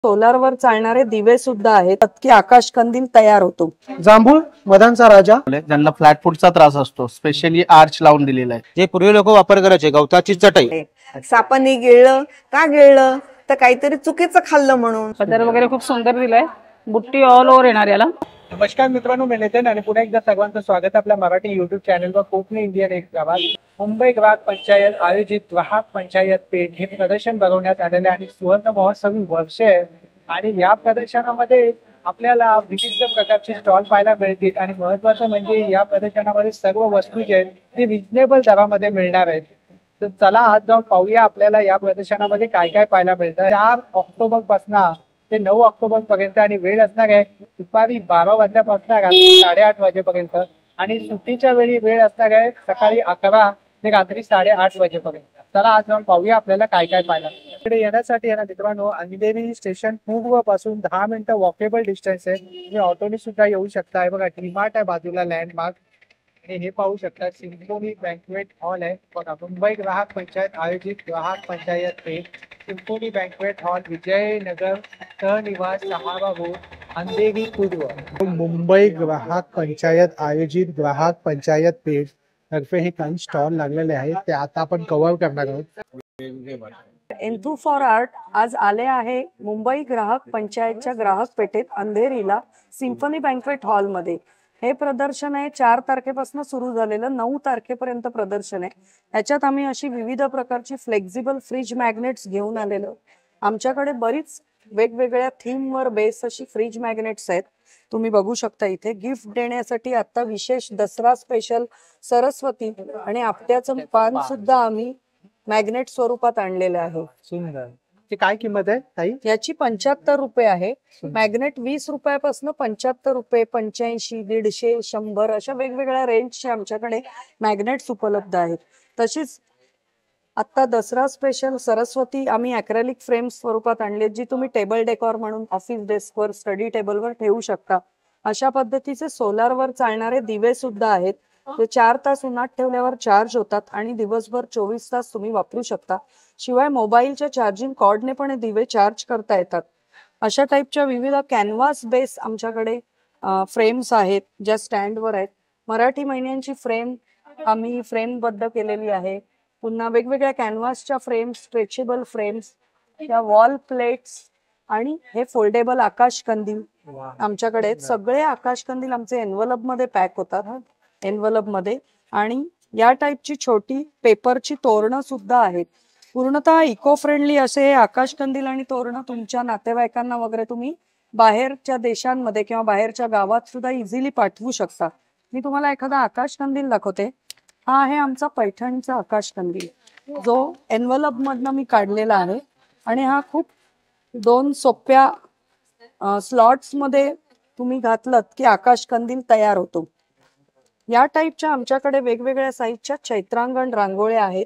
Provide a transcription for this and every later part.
सोलारवर चालणारे दिवे सुद्धा आहेत की आकाशकंदील तयार होतो। जांभूळ मधांचा राजा, ज्यांना फ्लॅट फूटचा त्रास असतो स्पेशली आर्च लावून दिलेला आहे। जे पूर्वी लोक वापर करायचे गवताची चटई। सापांनी गिळलं का गिळलं तर काहीतरी चुकीचं खाल्लं म्हणून। पदर वगैरे खूप सुंदर दिलाय, बुट्टी ऑल ओव्हर येणार याला। नमस्कार मित्रांनो, मी नितीन आणि पुन्हा एकदा सर्वांचं स्वागत आपल्या मराठी युट्यूब चॅनलवर कोकणी इंडियन एक गावात मुंबई ग्राहक पंचायत आयोजित ग्राहक पंचायत पेठ हे प्रदर्शन भरवण्यात आलेले आणि सुवर्ण महोत्सवी वर्ष आहे। आणि या प्रदर्शनामध्ये आपल्याला विविध प्रकारचे स्टॉल पाहायला मिळतील आणि महत्वाचं म्हणजे या प्रदर्शनामध्ये सर्व वस्तू जे आहेत ते रिजनेबल दरामध्ये मिळणार आहेत। तर चला आज जाऊन पाहूया आपल्याला या प्रदर्शनामध्ये काय काय पाहायला मिळतं। 4 ऑक्टोबर पासून ते 9 ऑक्टोबर पर्यंत आणि वेळ असणार आहे दुपारी 12 वाजल्यापासून रात्री 8:30 वाजेपर्यंत आणि सुट्टीच्या वेळी वेळ असणार आहे सकाळी 11 ते रात्री 8:30 वाजेपर्यंत। चला आज जाऊन पाहूया आपल्याला काय काय पाहायला इकडे येण्यासाठी आहे ना मित्रांनो, अंधेरी स्टेशन पूर्व पासून 10 मिनिटं वॉकेबल डिस्टन्स आहे। तुम्ही ऑटोने सुद्धा येऊ शकता। बघा डीमार्ट आहे बाजूला लँडमार्क आणि हे पाहू शकता सिम्फोनी बँक्वेट हॉल आहे। बघा मुंबई ग्राहक पंचायत आयोजित ग्राहक panchayat Peth symphony banquet hall Vijaynagar सहनिवास 6 रोड अंधेरी पूर्व। मुंबई ग्राहक पंचायत आयोजित ग्राहक पंचायत पेठ तर्फे हे काही स्टॉल लागलेले आहेत ते आता आपण कव्हर करणार आहोत। एन्थू फॉर आर्ट आज आले आहे मुंबई ग्राहक पंचायतच्या ग्राहक पेठेत अंधेरीला सिम्फनी बँक्वेट हॉल मध्ये। हे प्रदर्शन आहे 4 तारखेपासून सुरू झालेलं 9 तारखेपर्यंत प्रदर्शन आहे। याच्यात आम्ही अशी विविध प्रकारची फ्लेक्झिबल फ्रीज मॅग्नेट्स घेऊन आलेलो। आमच्याकडे बरीच वेगवेगळ्या थीम वर बेस अशी फ्रीज मॅग्नेट्स आहेत, तुम्ही बघू शकता इथे। गिफ्ट देण्यासाठी आता विशेष दसरा स्पेशल सरस्वती आणि आपट्याचं पान सुद्धा आम्ही मॅग्नेट स्वरूपात आणलेलं आहे। सुंदर। ती काय किंमत आहे ताई? याची 75 रुपये आहे। मॅग्नेट 20 रुपयापासून 75 रुपये 85 150 100 अशा वेगवेगळ्या रेंजचे आमच्याकडे मॅग्नेट्स उपलब्ध आहेत। तशीच आता दसरा स्पेशल सरस्वती आम्ही अॅक्रेलिक फ्रेम स्वरूपात आणले, जी तुम्ही टेबल डेकोर म्हणून ऑफिस डेस्कवर स्टडी टेबलवर ठेवू शकता। अशा पद्धतीचे सोलारवर चालणारे दिवे सुद्धा आहेत, ते 4 तास उन्हात ठेवल्यावर चार्ज होतात आणि दिवसभर 24 तास तुम्ही वापरू शकता। शिवाय मोबाईलच्या चार्जिंग कॉर्डने पण दिवे चार्ज करता येतात। अशा टाईपच्या विविध कॅनव्हास बेस आमच्याकडे फ्रेम्स आहेत ज्या स्टँडवर आहेत। मराठी महिन्यांची फ्रेम आम्ही फ्रेमबद्ध केलेली आहे। पुन्हा वेगवेगळ्या कॅनव्हासच्या फ्रेम्स, स्ट्रेचेबल फ्रेम्स, त्या वॉल प्लेट्स आणि हे फोल्डेबल आकाश कंदील आमच्याकडे आहेत। सगळे आकाश कंदील आमचे एन्व्हलप मध्ये पॅक होतात, एन्व्हलप मध्ये। आणि या टाईपची छोटी पेपरची तोरणं सुद्धा आहेत। पूर्णतः इको फ्रेंडली असे हे आकाश कंदील आणि तोरणं तुमच्या नातेवाईकांना वगैरे तुम्ही बाहेरच्या देशांमध्ये किंवा बाहेरच्या गावात सुद्धा इझिली पाठवू शकता। मी तुम्हाला एखादा आकाश कंदील दाखवते। हा आहे आमचा पैठणचा आकाश कंदील, जो एन्व्हलप मधनं मी काढलेला आहे आणि हा खूप 2 सोप्या स्लॉट्स मध्ये तुम्ही घातलत की आकाश कंदील तयार होतो। या टाईपच्या आमच्याकडे वेगवेगळ्या साईजच्या चैत्रांगण रांगोळ्या आहेत।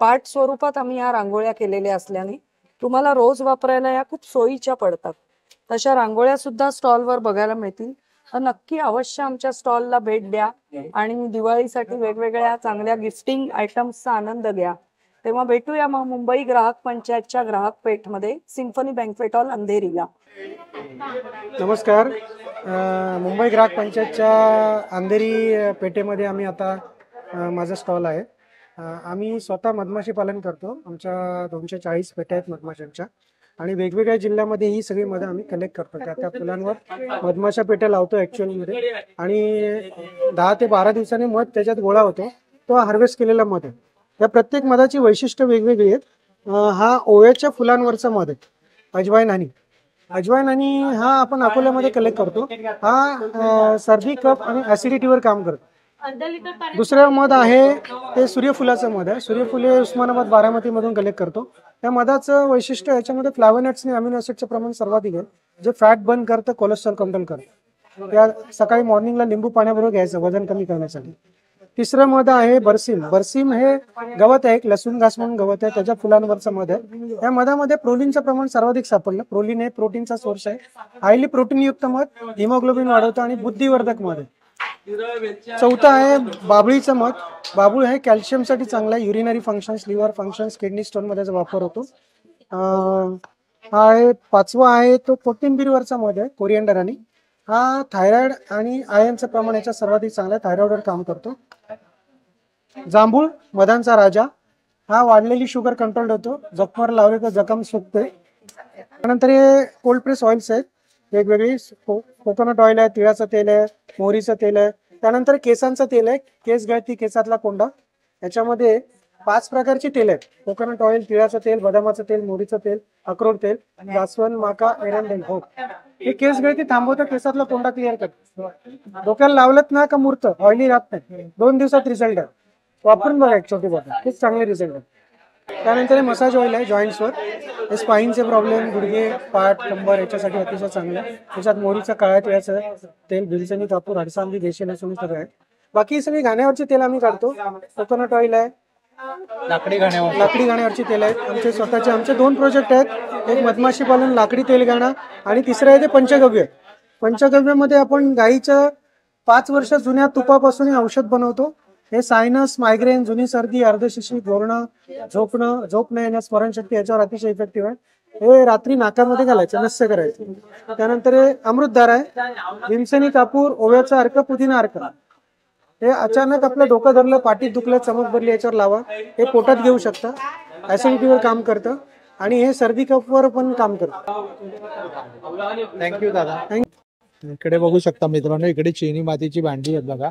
पाठ स्वरूपात आम्ही या रांगोळ्या केलेल्या असल्याने तुम्हाला रोज वापरायला या खूप सोयीच्या पडतात। तशा रांगोळ्या सुद्धा स्टॉलवर बघायला मिळतील, तर नक्की अवश्य आमच्या स्टॉलला भेट द्या आणि दिवाळीसाठी वेगवेगळ्या चांगल्या गिफ्टिंग आयटम्सचा आनंद घ्या। तेव्हा भेटूया मग मुंबई ग्राहक पंचायतच्या ग्राहक पेठ मध्ये सिम्फनी बँक्वेट हॉल अंधेरीला। नमस्कार, मुंबई ग्राहक पंचायतच्या अंधेरी पेठेमध्ये आम्ही आता माझा स्टॉल आहे। आम्ही स्वतः मधमाशी पालन करतो। आमच्या 240 पेट्या आहेत मधमाशांच्या आणि वेगवेगळ्या जिल्ह्यामध्ये ही सगळी मध आम्ही कलेक्ट करतो। त्या फुलांवर मधमाशा पेट्या लावतो ॲक्च्युअली मध्ये आणि 10 ते 12 दिवसांनी मध त्याच्यात गोळा होतो, तो हार्वेस्ट केलेला मध आहे। या प्रत्येक मधाची वैशिष्ट्य वेगवेगळी आहेत। हा ओव्याच्या फुलांवरचा मध आहे, अजवाईन हनी। अजवाईन हनी हा आपण अकोल्यामध्ये कलेक्ट करतो। हा सर्दी कफ आणि ऍसिडिटीवर काम करतो। दुसरं मध आहे ते सूर्यफुलाचं मध आहे। सूर्यफुले उस्मानाबाद बारामती मधून कलेक्ट करतो। त्या मधाचं वैशिष्ट्य याच्यामध्ये फ्लॅव्होनॉइड्स आणि अमिनो ऍसिडचं प्रमाण सर्वाधिक आहे, जे फॅट बर्न करतं, कोलेस्ट्रॉल कंट्रोल करतं। त्या सकाळी मॉर्निंगला लिंबू पाण्याबरोबर घ्यायचं वजन कमी करण्यासाठी। तिसरं मध आहे बरसीम। बरसीम हे गवत आहे, एक लसूण घास म्हणून गवत आहे, त्याच्या फुलांवरचं मध आहे। या मधामध्ये प्रोटीनचं प्रमाण सर्वाधिक सापडलं। प्रोटीन हे प्रोटीनचा सोर्स आहे। हायली प्रोटीनयुक्त मध हिमोग्लोबिन वाढवतं आणि बुद्धिवर्धक मध आहे। चौथा आहे बाबळीचं मध। बाबूळ हे कॅल्शियमसाठी चांगलं आहे। Urinary functions, liver functions, kidney stone मध्ये वापर होतो। हा आहे 5वा आहे तो कोथिंबीरवरचा मध आहे, कोरिअँडर आणि हा थायरॉइड आणि आयर्नचं प्रमाण याच्या सर्वाधिक चांगलं थायरॉइडवर काम करतो. जांभूळ मधांचा राजा हा वाढलेली शुगर कंट्रोल होतो, जखमावर लावले तर जखम सुकते. त्यानंतर हे कोल्ड प्रेस ऑइल्स आहेत वेगवेगळी, कोकोनट ऑइल आहे, तिळाचं तेल आहे, मोहरीचं तेल आहे. त्यानंतर केसांचं तेल आहे, केस गळती केसातला कोंडा. याच्यामध्ये 5 प्रकारची तेल आहेत, कोकोनट ऑइल, तिळाचं तेल, बदामाचं तेल, मोहरीचं तेल, अक्रोड तेल, जास्वंद, माका, एरंडेल हो. हे केस गळती थांबवतं, केसातला कोंडा क्लिअर करतं. डोक्याला लावलत ना का मुरतं, ऑइली राहत नाही, 2 दिवसात रिझल्ट आहे. वापरून बघा एक छोटी बॉटल, खूप चांगले रिझल्ट आहे. त्यानंतर हे मसाज ऑइल आहे जॉईंट्सवर, हे स्पाईनचे प्रॉब्लेम, गुडघे, पाठ, कंबर याच्यासाठी अतिशय चांगलं आहे. त्याच्यात मोहरीचं, काळ्या तिळाचं तेल, भिलसणी, कापूर, हरसांदी, देशी लसूण सगळं आहे. बाकी सगळी घाण्यावरची तेल आम्ही काढतो. कोकोनट ऑइल आहे, लाकडी घाण्यावरची तेल आहेत आमचे स्वतःचे. आमचे 2 प्रोजेक्ट आहेत, एक मधमाशी पालन लाकडी तेल घाणा आणि तिसरं आहे ते पंचगव्य. पंचगव्यामध्ये आपण गाईच्या 5 वर्ष जुन्या तुपापासून हे औषध बनवतो. हे सायनस, मायग्रेन, जुनी सर्दी, अर्धशिशी, घोरणं, झोप न येण्यास, स्मरणशक्ती याच्यावर अतिशय इफेक्टिव्ह आहे. हे रात्री नाकामध्ये घालायचं, नस्य करायचं. त्यानंतर हे अमृतधार आहे, भीमसेनी कापूर, ओव्याचा अर्क, पुदिना अर्क. हे अचानक आपलं डोकं धरलं, पाठीत दुखलं, चमक भरली याच्यावर लावा. हे पोटात घेऊ शकता, ऍसिडिटीवर काम करतं आणि हे सर्दी कफवर पण काम करतं. थँक्यू दादा. इकडे बघू शकता मित्रांनो, इकडे चिनी मातीची भांडी आहेत बघा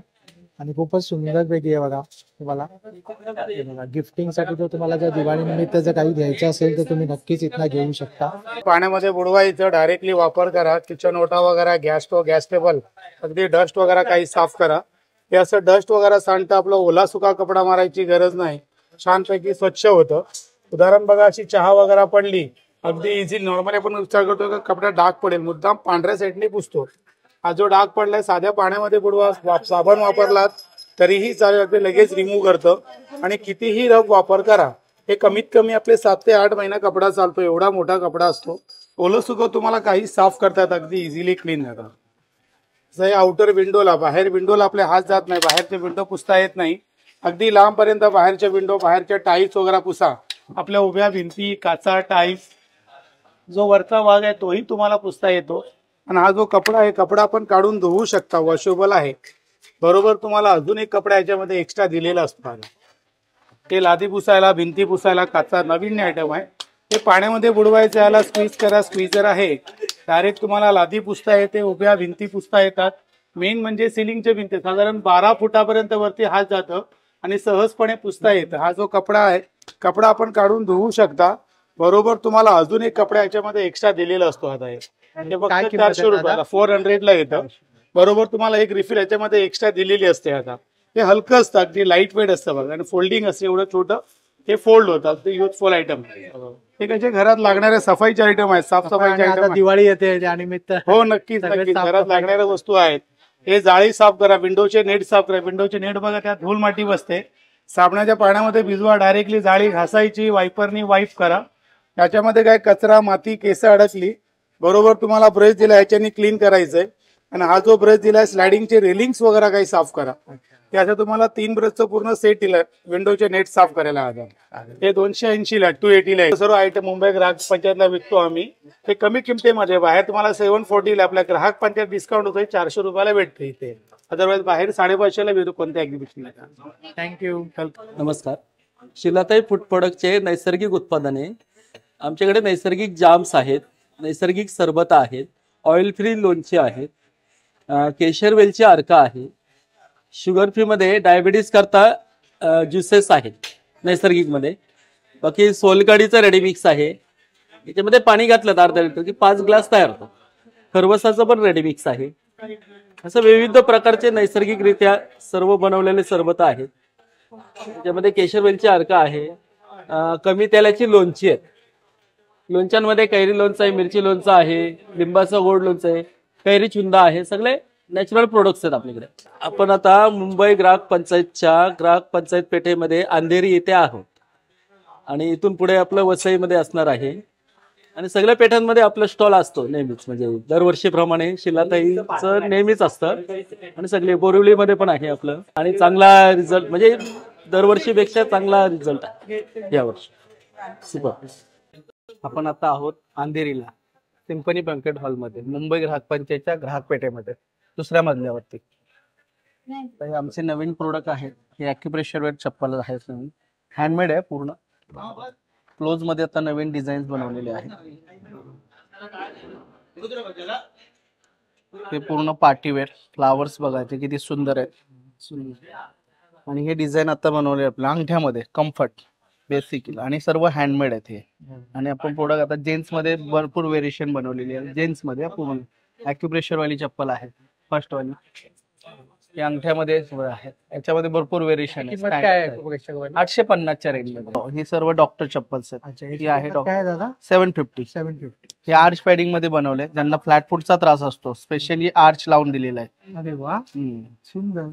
आणि खूपच सुंदर पैकी आहे बघा. तुम्हाला गिफ्टिंग साठी तर तुम्हाला जर दिवाळी निमित्त जर काही घ्यायचं असेल तर तुम्ही नक्कीच इथनं घेऊ शकता. पाण्यामध्ये बुडवायचं, डायरेक्टली वापर करा. किचन ओटा वगैरे, गॅस टेबल, अगदी डस्ट वगैरे काही साफ करा. हे असं डस्ट वगैरे सांडतं, आपलं ओला सुका कपडा मारायची गरज नाही, छानपैकी स्वच्छ होतं. उदाहरण बघा, अशी चहा वगैरे पडली, अगदी इझी. नॉर्मली आपण विचार करतो का कपड्यात डाग पडेल, मुद्दाम पांढऱ्या साईडने पुसतो. हा जो डाग पडलाय साध्या पाण्यामध्ये बुडवा, साबण वापरलात तरीही चालेल, अगदी लगेच रिमूव्ह करतं. आणि कितीही रफ वापर करा, हे कमीत कमी आपले 7 ते 8 महिना कपडा चालतो, एवढा मोठा कपडा असतो. ओलं सुकं तुम्हाला काही साफ करतात, अगदी इझिली क्लीन जातात. जसं आउटर विंडोला, बाहेर विंडोला आपले हात जात नाही, बाहेरचे विंडो पुसता येत नाही, अगदी लांबपर्यंत बाहेरच्या विंडो, बाहेरच्या टाईल्स वगैरे पुसा. आपल्या उभ्या भिंती, काचा, टाईल्स, जो वरचा भाग आहे तोही तुम्हाला पुसता येतो. आणि हा जो कपडा आहे, कपडा आपण काढून धुवू शकता, वॉशेबल आहे. बरोबर तुम्हाला अजून एक कपडा याच्यामध्ये एक्स्ट्रा दिलेला असतो, ते लादी पुसायला, भिंती पुसायला, काचा, नवीन आयटम आहे. ते पाण्यामध्ये बुडवायचं, याला स्क्वीज करा, स्क्वीजर आहे, डायरेक्ट तुम्हाला लादी पुसता येते, उभ्या भिंती पुसता येतात. मेन म्हणजे सिलिंगचे भिंती साधारण 12 फुटापर्यंत वरती हात जातं आणि सहजपणे पुसता येतं. हा जो कपडा आहे, कपडा आपण काढून धुवू शकता. बरोबर तुम्हाला अजून एक कपडा याच्यामध्ये एक्स्ट्रा दिलेला असतो. आता हे फक्त 400 रुपयाला, 400 ला येतं. बरोबर तुम्हाला एक रिफिल याच्यामध्ये एक्स्ट्रा दिलेली असते. आता हे हलकं असतं, अगदी लाईट वेट असतं बघा, आणि फोल्डिंग असते, एवढं छोटं हे फोल्ड होतात. ते युजफुल आयटम, हे कसे घरात लागणारे सफाईचे आयटम आहेत, साफसफाईचे आयटम. दिवाळी येते त्यानिमित्त हो नक्कीच नक्कीच घरात लागणाऱ्या वस्तू आहेत. हे जाळी साफ करा, विंडोचे नेट साफ करा. विंडोचे नेट बघा, त्यात धूळ माती बसते, साबणाच्या पाण्यामध्ये भिजवा, डायरेक्टली जाळी घासायची, वायपरनी वाईप करा. याच्यामध्ये काय कचरा, माती, केस अडकली, बरोबर तुम्हाला ब्रश दिला, याच्यानी क्लीन करायचंय. आणि हा जो ब्रश दिलाय, स्लायडिंगचे रेलिंग्स वगैरे काही साफ करा. त्याचा तुम्हाला 3 ब्रशचं पूर्ण सेट दिलाय विंडोचे नेट साफ करायला. हे 280 ला, 280 ला सर्व आयटम मुंबई ग्राहक पंचायतला विकतो आम्ही. हे कमी किमतीमध्ये, बाहेर तुम्हाला 740 ला, आपल्या ग्राहक पंचायत डिस्काउंट होतोय, 400 रुपयाला भेटते इथे. अदरवाईज बाहेर 550 ला भेटतो कोणत्या एक्झिबिशनला. थँक्यू. नमस्कार. शिलाताई फूड प्रोडक्टचे नैसर्गिक उत्पादने, आमच्याकडे नैसर्गिक जाम्स आहेत, नैसर्गिक सरबत आहेत, ऑइल फ्री लोणचे आहेत, केशर वेलची अर्क आहे, शुगर फ्री मध्ये डायबिटीज करता ज्युसेस आहेत नैसर्गिक मध्ये. बाकी सोलकढीचं रेडीमिक्स आहे, याच्यामध्ये पाणी घातलं अर्धा लिटर की 5 ग्लास तयार होतो. खरवसाचं पण रेडीमिक्स आहे. असं विविध प्रकारचे नैसर्गिकरित्या सर्व बनवलेले सरबत आहेत. त्याच्यामध्ये केशर वेलची अर्क आहे, कमी तेलाची लोणची आहेत. लोणच्यांमध्ये कैरी लोणचं आहे, मिरची लोणचं आहे, लिंबाचं गोड लोणचं आहे, कैरी चुंदा आहे, सगळे नॅचरल प्रोडक्ट्स आहेत आपल्याकडे. आपण आता मुंबई ग्राहक पंचायतच्या ग्राहक पंचायत पेठेमध्ये अंधेरी येथे आहोत आणि इथून पुढे आपलं वसईमध्ये असणार आहे. आणि सगळ्या पेठांमध्ये आपलं स्टॉल असतो नेहमीच, म्हणजे दरवर्षीप्रमाणे शिलाताईचं नेहमीच असतं. आणि सगळे बोरिवलीमध्ये पण आहे आपलं. आणि चांगला रिझल्ट, म्हणजे दरवर्षीपेक्षा चांगला रिझल्ट आहे यावर्षी. सुपर. आपण आता आहोत अंधेरीला सिम्फनी बँकेट हॉलमध्ये, मुंबई ग्राहक पंचायतच्या ग्राहक पेठेमध्ये दुसऱ्या मजल्यावरती. तर हे आमचे नवीन प्रोडक्ट आहेत. हे ॲक्युप्रेशर वेअर चप्पल आहेत, नवीन हँडमेड आहे पूर्ण. क्लोज मध्ये आता नवीन डिझाईन्स बनवलेले आहेत. हे पूर्ण पार्टीवेअर फ्लावर्स बघायचे किती सुंदर आहेत. आणि हे डिझाईन आता बनवले आपल्या अंगठ्यामध्ये, कम्फर्ट बेसिक आणि सर्व हँडमेड आहेत हे. आणि आपण प्रोडक्ट आता जेंट्स मध्ये भरपूर व्हेरिएशन बनवलेली आहे. जेंट्स मध्ये पूर्ण ॲक्युप्रेशर वाली चप्पल आहे, फर्स्ट वाली. हे अंगठ्यामध्ये आहे, याच्यामध्ये भरपूर व्हेरिएशन किंमत काय आहे आहे. कुबेरच्या? 850च्या रेंज मध्ये. हे सर्व डॉक्टर चप्पल्स आहेत. अच्छा, ही आहे किंमत काय आहे दादा? 750. 750. हे आर्च पॅडिंग मध्ये बनवले, ज्यांना फ्लॅट फूटचा त्रास असतो स्पेशली आर्च लावून दिलेला आहे. अरे वा, सुंदर.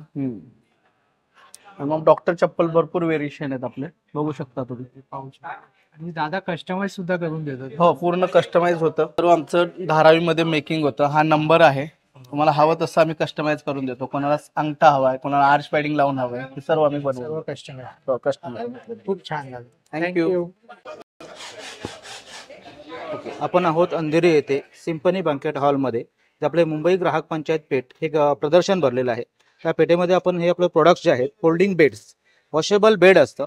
आणि मग डॉक्टर चप्पल भरपूर व्हेरिएशन आहेत आपले, बघू शकता तुम्ही. आणि दादा कस्टमाइज सुद्धा करून देतात. हो, पूर्ण कस्टमाइज होतं. सर्व आमचं धारावीमध्ये मेकिंग होतं. हा नंबर आहे, तुम्हाला हवं तसं आम्ही कस्टमाइज करून देतो. कोणाला अंगठा हवाय, कोणाला आर्च पॅडिंग लावून हवंय, हे सर्व आम्ही बनवतो. सर्व कस्टमाइज. खूप छान झालं. थँक्यू. आपण आहोत अंधेरी येथे सिम्फनी बँकेट हॉलमध्ये. जे आपले मुंबई ग्राहक पंचायत पेठ हे प्रदर्शन भरलेलं आहे. त्या पेठेमध्ये आपण हे आपले प्रोडक्ट्स जे आहेत, फोल्डिंग बेड्स, वॉशेबल बेड असतं.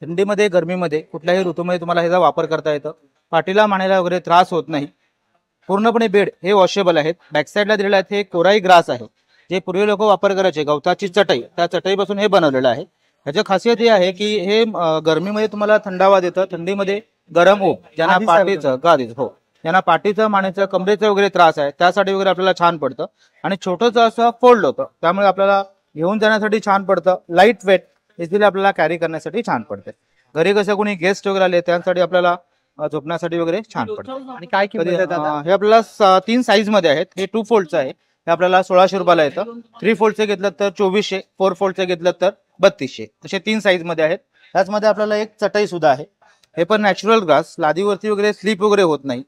थंडीमध्ये, गरमीमध्ये, कुठल्याही ऋतूमध्ये तुम्हाला ह्याचा वापर करता येतं. पाठीला मानेला वगैरे त्रास होत नाही. पूर्णपणे बेड हे वॉशेबल आहेत. बॅक साईडला दिलेलं आहे हे कोराई ग्रास आहे, जे पूर्वी लोक वापर करायचे. गवताची चटई, त्या चटईपासून हे बनवलेलं आहे. ह्याची खासियत ही आहे की हे गरमीमध्ये तुम्हाला थंडावा देतं, थंडीमध्ये गरम ऊब, ज्यांना पाठीचं गादीच हो ज्यांना पाठीचं, मानेचं, कमरेचा वगैरे त्रास आहे त्यासाठी वगैरे आपल्याला छान पडतं. आणि छोटंसं असं फोल्ड होतं, त्यामुळे आपल्याला घेऊन जाण्यासाठी छान पडतं. लाईट वेट, इझिली आपल्याला कॅरी करण्यासाठी छान पडते. घरी कसं कोणी गेस्ट वगैरे आले त्यांसाठी आपल्याला झोपण्यासाठी वगैरे छान पडतं. आणि काय किंमत आहे दादा? हे आपल्याला 3 साईज मध्ये आहेत. हे 2 फोल्डचं आहे, हे आपल्याला 1600 रुपयाला येतं. 3 फोल्डचे घेतलं तर 2400, 4 फोल्डचे घेतलं तर 3200. असे 3 साईज मध्ये आहेत. त्याचमध्ये आपल्याला एक चटई सुद्धा आहे. हे पण नॅचरल ग्रास, लादीवरती वगैरे स्लीप वगैरे होत नाही.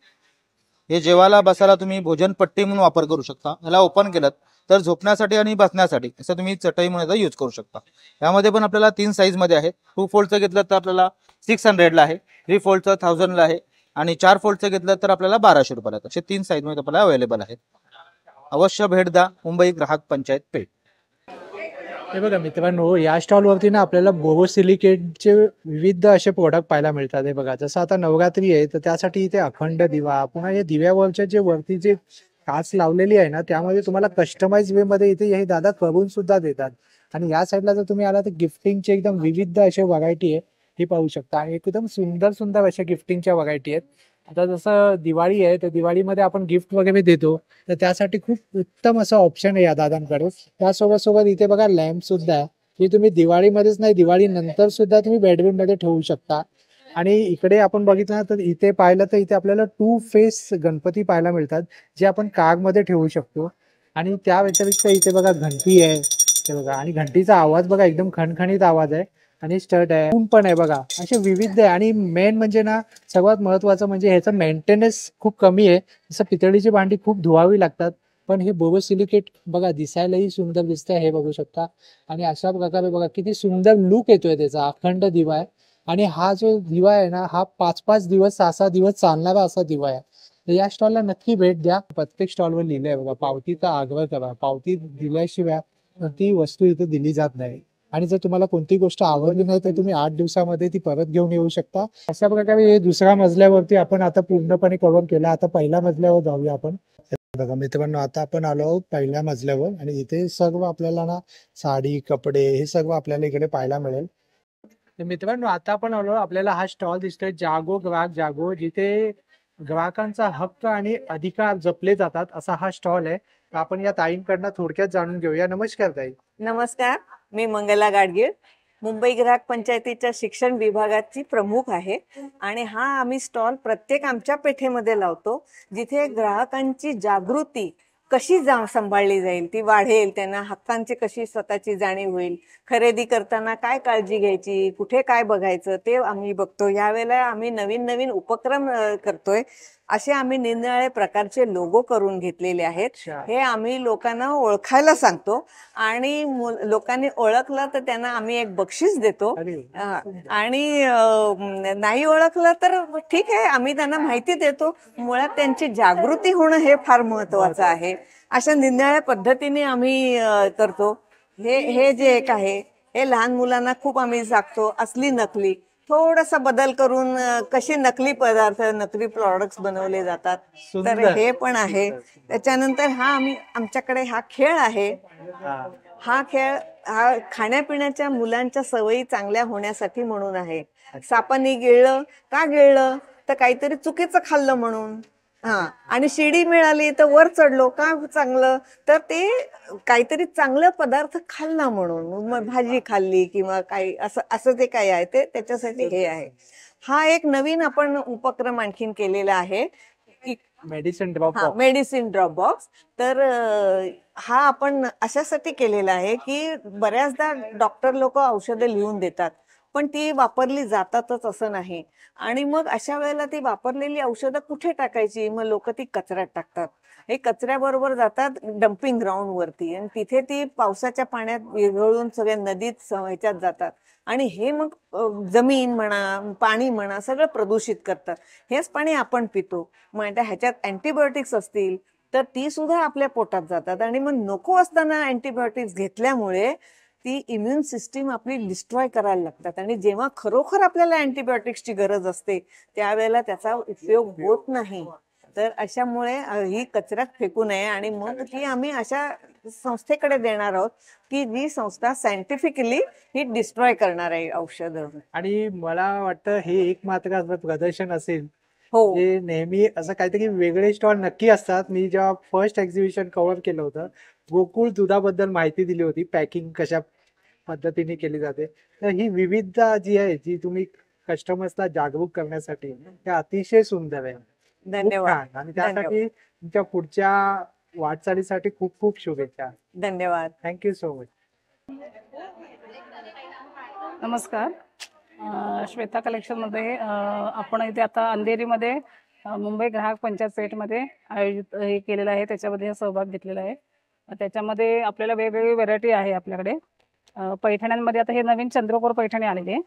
हे जेवायला बसायला तुम्ही भोजनपट्टी म्हणून वापर करू शकता. ह्याला ओपन केलं तर झोपण्यासाठी आणि बसण्यासाठी असं तुम्ही चटई म्हणून यूज करू शकता. यामध्ये पण आपल्याला 3 साईज मध्ये आहेत. 2 फोल्डचं घेतलं तर आपल्याला 600 ला आहे, 3 फोल्डचं 1000 ला आहे, आणि 4 फोल्डचं घेतलं तर आपल्याला 1200 रुपयाला. असे 3 साईज मध्ये आपल्याला अवेलेबल आहेत. अवश्य भेट द्या मुंबई ग्राहक पंचायत पेठ. हे बघा मित्रांनो, या स्टॉलवरती ना आपल्याला बोरोसिलिकेटचे विविध असे प्रोडक्ट पाहायला मिळतात. हे बघा, जसं आता नवरात्री आहे तर त्यासाठी इथे अखंड दिवा, पुन्हा हे दिव्यावरच्या जे वरती जे काच लावलेली आहे ना, त्यामध्ये तुम्हाला कस्टमाइज वे मध्ये इथे हे दादा करून सुद्धा देतात. आणि या साईडला जर तुम्ही आला तर गिफ्टिंगचे एकदम विविध असे व्हरायटी आहे, ही पाहू शकता. आणि एकदम सुंदर सुंदर अशा गिफ्टिंगच्या व्हरायटी आहेत. आता जसं दिवाळी आहे तर दिवाळीमध्ये आपण गिफ्ट वगैरे देतो, तर त्यासाठी खूप उत्तम असं ऑप्शन आहे या दादांकडे. त्यासोबत सोबत इथे बघा लॅम्प सुद्धा आहे, की तुम्ही दिवाळीमध्येच नाही, दिवाळी नंतर सुद्धा तुम्ही बेडरूम मध्ये ठेवू शकता. आणि इकडे आपण बघितलं तर इथे पाहिलं तर इथे आपल्याला 2 फेस गणपती पाहायला मिळतात, जे आपण कारमध्ये ठेवू शकतो. आणि त्या व्यतिरिक्त इथे बघा घंटी आहे, हे बघा, आणि घंटीचा आवाज बघा एकदम खणखणीत आवाज आहे. आणि स्टड आहे, ऊन पण आहे बघा, असे विविध आहे. आणि मेन म्हणजे ना, सर्वात महत्वाचं म्हणजे ह्याचं मेंटेनन्स खूप कमी आहे. जसं पितळीची भांडी खूप धुवावी लागतात, पण हे बोरोसिलिकेट बघा दिसायलाही सुंदर दिसतंय, हे बघू शकता. आणि अशा प्रकारे बघा किती सुंदर लुक येतोय त्याचा. अखंड दिवा आहे. आणि हा जो दिवा आहे ना, हा 5-5 दिवस 6-6 दिवस चालणारा असा दिवा आहे. तर या स्टॉलला नक्की भेट द्या. प्रत्येक स्टॉलवर लिहिलंय बघा, पावतीचा आग्रह करा. पावती दिल्याशिवाय ती वस्तू इथे दिली जात नाही. आणि जर तुम्हाला कोणती गोष्ट आवडली नाही तर तुम्ही 8 दिवसामध्ये ती परत घेऊन येऊ शकता. अशा प्रकारे हे दुसऱ्या मजल्यावरती आपण आता पूर्णपणे कव्हर केलं. आता पहिल्या मजल्यावर जाऊया आपण. बघा मित्रांनो, आता आपण आलो पहिल्या मजल्यावर, आणि इथे सर्व आपल्याला ना साडी, कपडे हे सर्व आपल्याला इकडे पाहायला मिळेल. तर मित्रांनो, आता आपण आलो, आपल्याला हा स्टॉल दिसतोय जागो ग्राहक जागो, जिथे ग्राहकांचा हक्क आणि अधिकार जपले जातात असा हा स्टॉल आहे. तर आपण या ताईंकडनं थोडक्यात जाणून घेऊया. नमस्कार ताई. नमस्कार, मी मंगला गाडगीळ, मुंबई ग्राहक पंचायतीच्या शिक्षण विभागाची प्रमुख आहे. आणि हा आम्ही स्टॉल प्रत्येक आमच्या पेठेमध्ये लावतो, जिथे ग्राहकांची जागृती कशी सांभाळली जाईल, ती वाढेल, त्यांना हक्कांची कशी स्वतःची जाणीव होईल, खरेदी करताना काय काळजी घ्यायची, कुठे काय बघायचं ते आम्ही बघतो. यावेळेला आम्ही नवीन नवीन उपक्रम करतोय. असे आम्ही निरनिराळे प्रकारचे लोगो करून घेतलेले आहेत. अच्छा. हे आम्ही लोकांना ओळखायला सांगतो आणि लोकांनी ओळखलं तर त्यांना आम्ही एक बक्षीस देतो. अरे आणि नाही ओळखलं तर ठीक आहे, आम्ही त्यांना माहिती देतो. मुळात त्यांची जागृती होणं हे फार महत्वाचं आहे. अशा निरनिराळ्या पद्धतीने आम्ही करतो. हे जे एक आहे हे लहान मुलांना खूप आम्ही सांगतो. असली नकली थोडासा बदल करून कसे नकली पदार्थ, नकली प्रॉडक्ट्स बनवले जातात, तर सुंदर. हे पण आहे. त्याच्यानंतर आमच्याकडे हा खेळ आहे. हा. हा खेळ हा खाण्यापिण्याच्या मुलांच्या सवयी चांगल्या होण्यासाठी म्हणून आहे. सापांनी गिळलं का गिळलं, तर काहीतरी चुकीचं खाल्लं म्हणून. आणि शिडी मिळाली तर वर चढलो का चांगलं, तर ते काहीतरी चांगलं पदार्थ खाल्ला म्हणून, मग भाजी खाल्ली किंवा काही असं जे काही आहे ते त्याच्यासाठी हे आहे. हा एक नवीन आपण उपक्रम आणखीन केलेला आहे, medicine drop medicine drop box. तर हा आपण अशासाठी केलेला आहे की बऱ्याचदा डॉक्टर लोक औषधं लिहून देतात, पण ती वापरली जातातच असं नाही. आणि मग अशा वेळेला ती वापरलेली औषधं कुठे टाकायची, मग लोक ती कचऱ्यात टाकतात. हे कचऱ्याबरोबर जातात डम्पिंग ग्राउंड वरती आणि तिथे ती पावसाच्या पाण्यात विरघळून सगळ्या नदीत ह्याच्यात जातात आणि हे मग जमीन म्हणा, पाणी म्हणा, सगळं प्रदूषित करतात. हेच पाणी आपण पितो. मग ह्याच्यात अँटीबायोटिक्स असतील तर ती सुद्धा आपल्या पोटात जातात आणि मग नको असताना अँटीबायोटिक्स घेतल्यामुळे ती इम्युन सिस्टीम आपली डिस्ट्रॉय करायला लागतात. आणि जेव्हा खरोखर आपल्याला अँटीबायोटिक्सची गरज असते त्यावेळेला त्याचा उपयोग होत नाही. तर अशामुळे ही कचऱ्यात फेकू नये आणि मग ती आम्ही अशा संस्थेकडे देणार आहोत की जी संस्था सायंटिफिकली ही डिस्ट्रॉय करणार आहे औषधं. आणि मला वाटतं हे एकमात्र असं प्रदर्शन असेल हो, जे नेहमी असं काहीतरी वेगळे स्टॉल नक्की असतात. मी जेव्हा फर्स्ट एक्झिबिशन कव्हर केलं होतं, गोकुळ दुधाबद्दल माहिती दिली होती, पॅकिंग कशा पद्धतीने केली जाते. तर ही विविधता जी आहे, जी तुम्ही कस्टमर्सला जागरूक करण्यासाठी, ते अतिशय सुंदर आहे. खूप धन्यवाद. छान. आणि त्यासाठी तुमच्या पुढच्या वाटचालीसाठी खूप खूप शुभेच्छा. धन्यवाद. Thank you so much. नमस्कार. श्वेता कलेक्शनमध्ये आपण इथे आता अंधेरीमध्ये मुंबई ग्राहक पंचायत पेठमध्ये आयोजित हे केलेलं आहे, त्याच्यामध्ये सहभाग घेतलेला आहे. त्याच्यामध्ये आपल्याला वेगवेगळी व्हरायटी आहे आपल्याकडे. पैठण्यांमध्ये आता हे नवीन चंद्रकोर पैठणी आलेली आहे.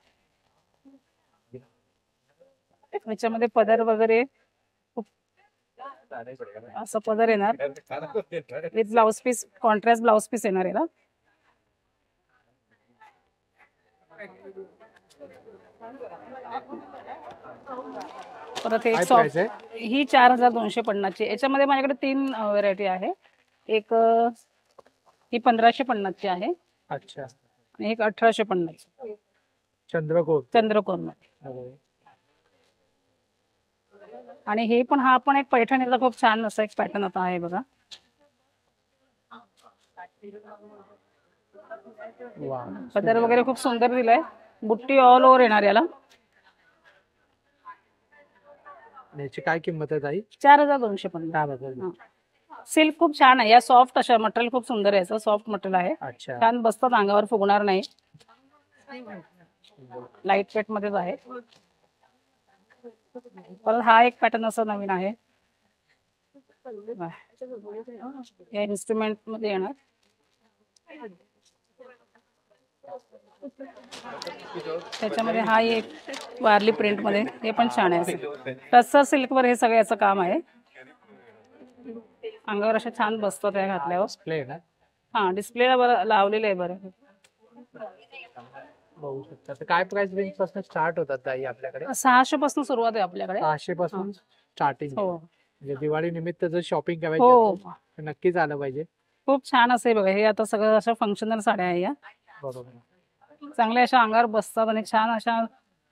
याच्यामध्ये पदर वगैरे असं पदर येणार with blouse piece, contrast blouse piece येणार याला. परत एक काय सॉफ्ट, price आहे? ही 4250 ची. याच्यामध्ये माझ्याकडे 3 व्हरायटी आहे. एक ही 1550 ची आहे अच्छा. आणि एक 1850 चंद्रकोर. चंद्रकोर मध्ये. अरे. आणि हे पण हा पण एक पैठणीचा खूप छान असा एक पॅटर्न आता आहे बघा. वा. पदर वगैरे खूप सुंदर दिलाय. बुट्टी ऑल ओव्हर येणार याला. आणि याची काय किंमत आहे ताई? 4250. काय बद्दल? सिल्क खूप छान आहे. या सॉफ्ट अशा मटेरियल खूप सुंदर आहे. याचं सॉफ्ट मटेरियल आहे. अच्छा. छान बसतात, अंगावर फुगणार नाही. लाईट वेट मध्येच आहे. परत हा एक पॅटर्न असा नवीन आहे. या इन्स्ट्रुमेंट मध्ये येणार. त्याच्यामध्ये हा एक वारली प्रिंट मध्ये, हे पण छान आहे. टस्सर सिल्क वर हे सगळं याचं काम आहे. अंगावर अशा छान बसतात त्या घातल्यावर. प्ले ना. हा, डिस्प्लेला बरं लावलेलं आहे. बरं, बघू शकता. तर काय प्राइस रेंज पासून स्टार्ट होतात ताई आपल्याकडे? 600 पासून सुरुवात आहे आपल्याकडे. 600 पासून स्टार्टिंग. हो म्हणजे दिवाळी निमित्त जर शॉपिंग करायची हो, असेल तर नक्कीच आलं पाहिजे. खूप छान असे बघा. हे आता सगळं अशा फंक्शनल साड्या आहे या. बरोबर. चांगल्या अशा अंगावर बसतात आणि छान अशा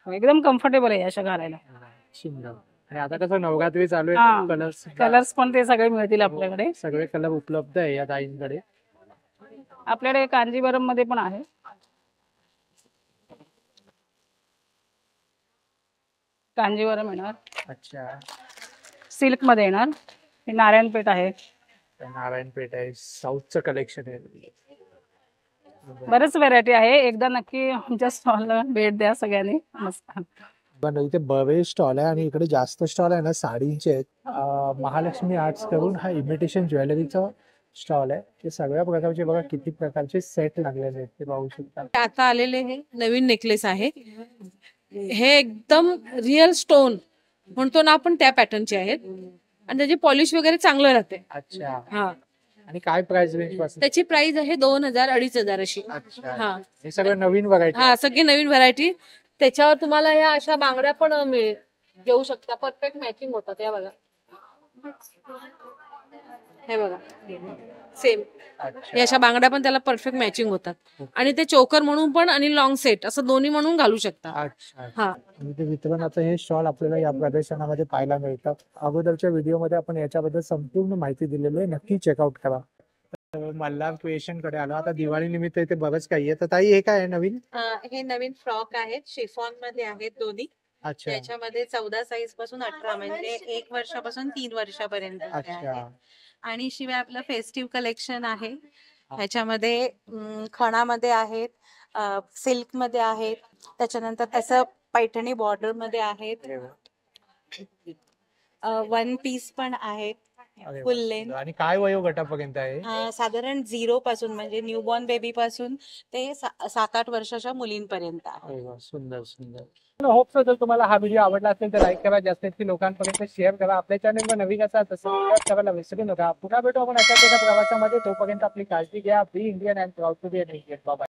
एकदम कम्फर्टेबल आहे अशा घालायला. सुंदर. आणि आता कसं नवरात्री चालू हा. आहे, कलर्स कलर्स पण ते सगळे मिळतील आपल्याकडे. सगळे कलर उपलब्ध आहे या ताईंकडे. आपल्याकडे कांजीवरम मध्ये पण आहे. कांजीवरम येणार. अच्छा. सिल्क मध्ये येणार. हे नारायणपेठ आहे. नारायणपेठ आहे. साऊथचं कलेक्शन आहे. बरेच व्हरायटी आहे. एकदा नक्की आमच्या स्टॉलला भेट द्या सगळ्यांनी. नमस्कार. पण इथे बरेच स्टॉल आहे आणि इकडे जास्त स्टॉल आहे ना साडींचे आहेत. महालक्ष्मी आर्ट्स करून हा इमिटेशन ज्वेलरीचा स्टॉल आहे. ते सगळ्या प्रकारचे बघा किती प्रकारचे सेट लागलेले आहेत ते पाहू शकता. आता आलेले हे नवीन नेकलेस आहे. हे एकदम रिअल स्टोन म्हणतो ना आपण त्या पॅटर्नचे आहेत आणि त्याची पॉलिश वगैरे चांगलं राहते. अच्छा. हा, आणि काय प्राइस रेंज पासून? त्याची प्राइस आहे 2,000-2,500 अशी. अच्छा. हा हे सगळं नवीन व्हरायटी. हा, सगळी नवीन व्हरायटी. त्याच्यावर तुम्हाला ह्या अशा बांगड्या पण मिळेल, घेऊ शकता. परफेक्ट मॅचिंग होतात. या बघा, हे बघा सेम अच्छा. या अशा बांगड्या पण त्याला परफेक्ट मॅचिंग होतात आणि ते चोकर म्हणून पण आणि लॉंग सेट असं दोन्ही म्हणून घालू शकता. अच्छा. हा, आणि ते वितरणाचं हे स्टॉल आपल्याला या प्रदर्शनामध्ये पाहायला मिळतात. अगोदरच्या व्हिडिओमध्ये आपण याच्याबद्दल संपूर्ण माहिती दिलेली आहे, नक्की चेकआउट करा. मल्हार क्रिएशन कडे आलो. आता दिवाळी निमित्त इथे बरंच काही आहे. तर ताई हे काय आहे नवीन? हे नवीन फ्रॉक आहेत, शिफॉन मध्ये आहेत दोन्ही. अच्छा. त्याच्यामध्ये 14 साईज पासून 18 म्हणजे 1 वर्षापासून 3 वर्षापर्यंत अच्छा. आणि शिवाय आपलं फेस्टिव्ह कलेक्शन आहे. ह्याच्यामध्ये खणामध्ये आहेत, सिल्क मध्ये आहेत, त्याच्यानंतर त्याचं पैठणी बॉर्डर मध्ये आहेत, वन पीस पण आहेत, अरे वा. फुल लेंथ. आणि काय वयोगटापर्यंत आहे? साधारण 0 पासून म्हणजे न्यूबॉर्न बेबी पासून ते 7-8 वर्षाच्या मुलींपर्यंत आहे. अरे वा, सुंदर सुंदर. होप सो जर तुम्हाला हा व्हिडिओ आवडला असेल तर लाईक करा, जास्तीत लोकांपर्यंत शेअर करा. आपल्या चॅनलवर नवीन असाल तर सबस्क्राईब करायला विसरू नका. पुन्हा भेटू आपण अशाच एका प्रवासामध्ये. तोपर्यंत आपली काळजी घ्या. Be Indian and proud to be an Indian. Bye.